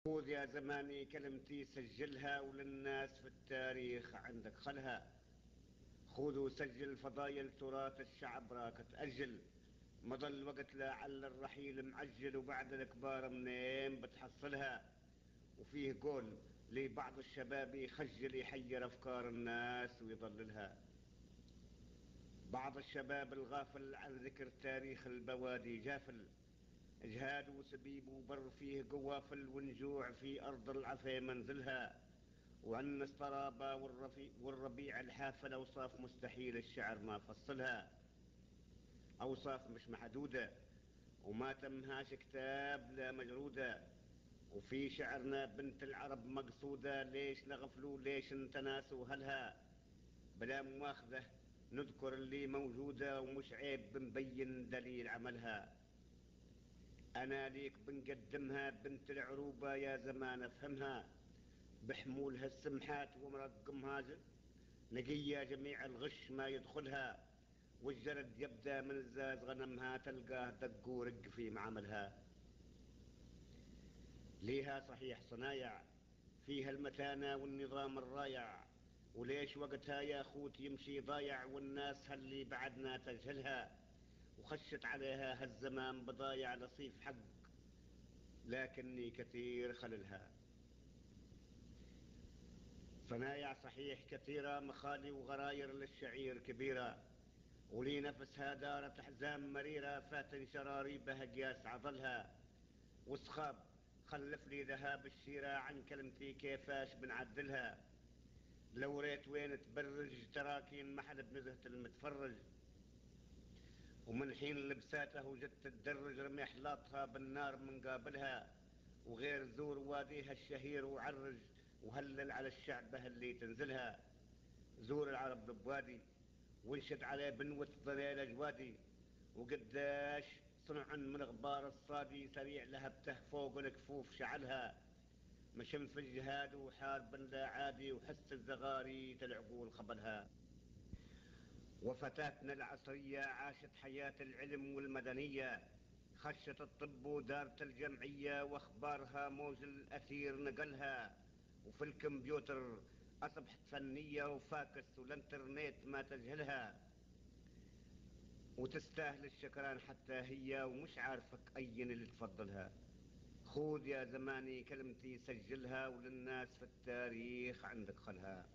خذ يا زماني كلمتي سجلها وللناس في التاريخ عندك خلها. خذ وسجل فضايل تراث الشعب راك تأجل. مضى الوقت لعل الرحيل معجل وبعد الكبار منين بتحصلها. وفيه قول لبعض الشباب يخجل يحير أفكار الناس ويضللها. بعض الشباب الغافل عن ذكر تاريخ البوادي جافل. جهاد وسبيب وبر فيه قوافل ونجوع في أرض العفا منزلها. وعن الصرابة والربيع الحافل أوصاف مستحيل الشعر ما فصلها. أوصاف مش محدودة وما تمهاش كتاب لا مجرودة. وفي شعرنا بنت العرب مقصودة، ليش نغفلوا ليش نتناسوا هلها. بلا مواخذة نذكر اللي موجودة ومش عيب بنبين دليل عملها. أنا ليك بنقدمها بنت العروبة يا زمان افهمها. بحمولها السمحات ومرقمها نقية جميع الغش ما يدخلها. والجرد يبدأ من الزاز غنمها تلقاه دق ورق في معاملها. ليها صحيح صنايع فيها المتانة والنظام الرايع. وليش وقتها يا خوت يمشي ضايع والناس هاللي بعدنا تجهلها. وخشت عليها هالزمان بضايع نصيف حق لكني كثير خللها. صنايع صحيح كثيرة مخالي وغراير للشعير كبيرة. ولي نفسها دارت أحزان مريرة فاتن شراريبها قياس عضلها. وصخاب خلف لي ذهاب الشيرة عن كلمتي كيفاش بنعدلها. لو ريت وين تبرج تراكين محل بنزهة المتفرج. ومن حين لبساته وجدت تدرج رمي حلاطها بالنار من قابلها. وغير زور واديها الشهير وعرج وهلل على الشعبة اللي تنزلها. زور العرب بوادي وانشد عليه بنوة ظليل اجوادي. وقداش صنع من غبار الصادي سريع لهبته فوق الكفوف شعلها. مشم في الجهاد وحارب لا عادي وحس الزغاريت العقول خبلها. وفتاتنا العصرية عاشت حياة العلم والمدنية. خشت الطب ودارت الجمعية واخبارها موج الاثير نقلها. وفي الكمبيوتر اصبحت فنية وفاكس والانترنت ما تجهلها. وتستاهل الشكران حتى هي ومش عارفك اين اللي تفضلها. خذ يا زماني كلمتي سجلها وللناس في التاريخ عندك خلها.